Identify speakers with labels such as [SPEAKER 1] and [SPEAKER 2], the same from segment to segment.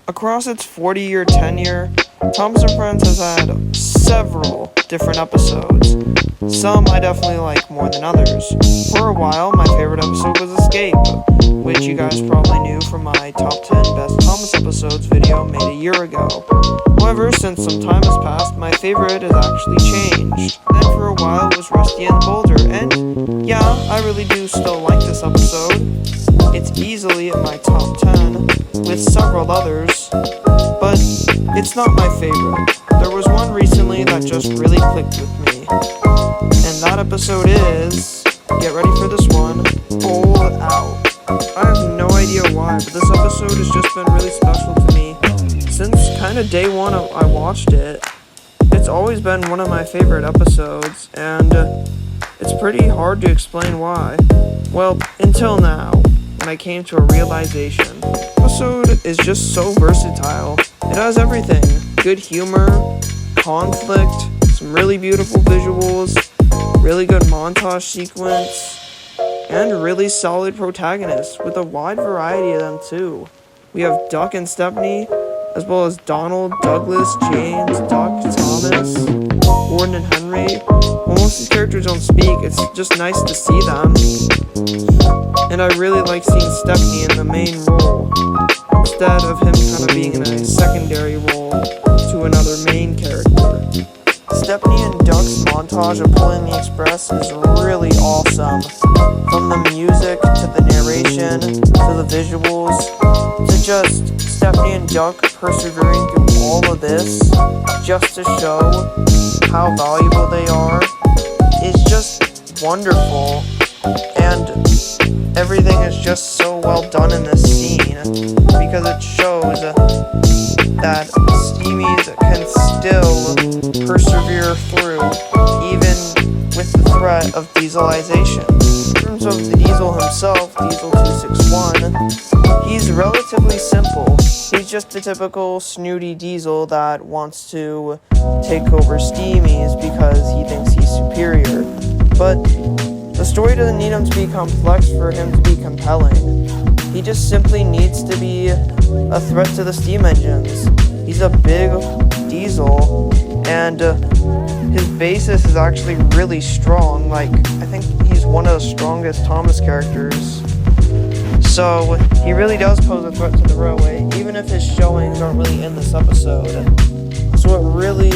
[SPEAKER 1] Across its 40-year tenure, Thomas & Friends has had several different episodes. Some I definitely like more than others. For a while, my favorite episode was Escape, which you guys probably knew from my top 10 best Thomas episodes video made a year ago. However, since some time has passed, my favorite has actually changed. Then for a while it was Rusty and the Boulder, and yeah, I really do still like this episode. It's easily in my top 10, with several others, but it's not my favorite. There was one recently that just really clicked with me, and that episode is, get ready for this one, Bold Out. I have no idea why, but this episode has just been really special to me. Since kind of day one I watched it, it's always been one of my favorite episodes, and it's pretty hard to explain why. Well, until now, when I came to a realization. The episode is just so versatile. It has everything. Good humor, conflict, some really beautiful visuals, really good montage sequence, and really solid protagonists with a wide variety of them too. We have Duck and Stepney, as well as Donald, Douglas, James, Duck, Thomas, Gordon, and Henry. While most of these characters don't speak, it's just nice to see them. And I really like seeing Stepney in the main role, instead of him kind of being in a secondary role to another main character. Stepney and Duck's montage of pulling the express is really awesome. From the music, to the narration, to the visuals, to just Stepney and Duck persevering through all of this, just to show how valuable they are, is just wonderful. And everything is just so well done in this scene, because it shows that Steamies can still persevere through, even with the threat of dieselization. In terms of the Diesel himself, Diesel 261, he's relatively simple. He's just the typical snooty Diesel that wants to take over Steamies because he thinks he's superior. But the story doesn't need him to be complex for him to be compelling. He just simply needs to be a threat to the steam engines. He's a big Diesel, and his basis is actually really strong. Like, I think he's one of the strongest Thomas characters. So he really does pose a threat to the railway, even if his showings aren't really in this episode. So it really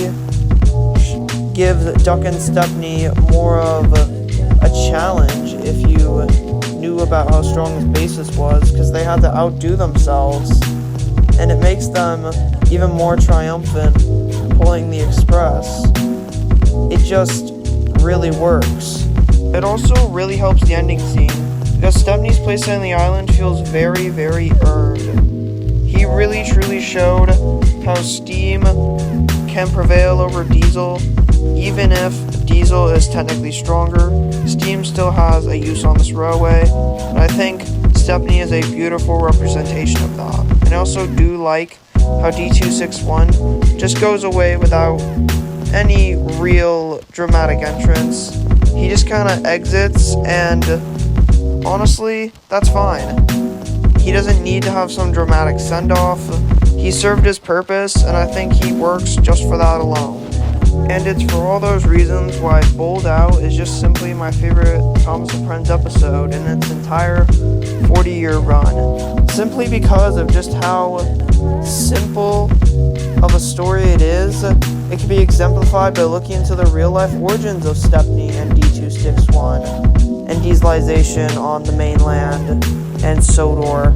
[SPEAKER 1] gives Duck and Stepney more of a challenge if you knew about how strong his basis was, because they had to outdo themselves, and it makes them even more triumphant pulling the express. It just really works. It also really helps the ending scene, because Stepney's place on the island feels very, very earned. He really truly showed how steam can prevail over diesel. Even if diesel is technically stronger, steam still has a use on this railway, and I think Stepney is a beautiful representation of that. And I also do like how D261 just goes away without any real dramatic entrance. He just kind of exits, and honestly, that's fine. He doesn't need to have some dramatic send-off. He served his purpose, and I think he works just for that alone. And it's for all those reasons why Bold Out is just simply my favorite Thomas & Friends episode in its entire 40-year run. Simply because of just how simple of a story it is. It can be exemplified by looking into the real-life origins of Stepney and D261, and dieselization on the mainland, and Sodor.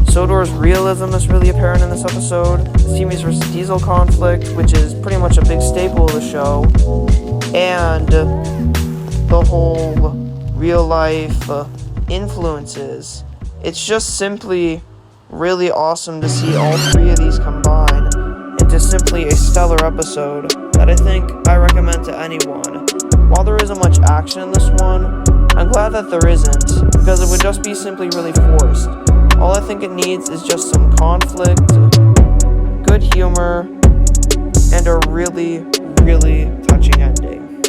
[SPEAKER 1] Sodor's realism is really apparent in this episode. Steamies vs. Diesel conflict, which is pretty much a big staple of the show, and the whole real-life influences. It's just simply really awesome to see all three of these combine into simply a stellar episode that I think I recommend to anyone. While there isn't much action in this one, I'm glad that there isn't, because it would just be simply really forced. All I think it needs is just some conflict, good humor, and a really, really touching ending,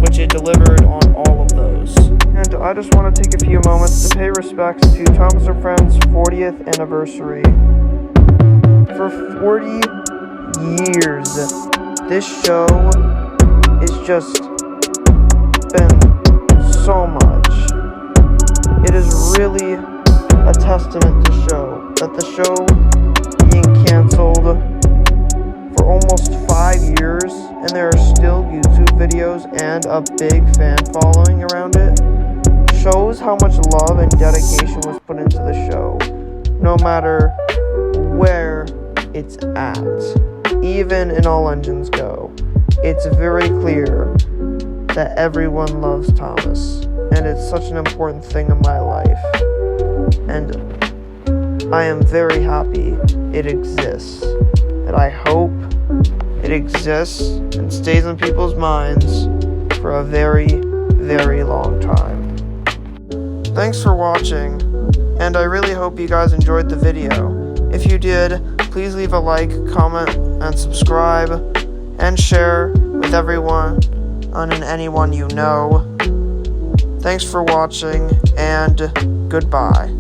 [SPEAKER 1] which it delivered on all of those. And I just want to take a few moments to pay respects to Thomas & Friends' 40th anniversary. for 40 years. This show is just been so much. It is really a testament to show that the show being canceled for almost 5 years and there are still YouTube videos and a big fan following around it shows how much love and dedication was put into the show, no matter where it's at. Even in All Engines Go, it's very clear that everyone loves Thomas, and it's such an important thing in my life, and I am very happy it exists, and I hope it exists and stays in people's minds for a very, very long time. Thanks for watching, and I really hope you guys enjoyed the video. If you did, please leave a like, comment, and subscribe, and share with everyone and anyone you know. Thanks for watching, and goodbye.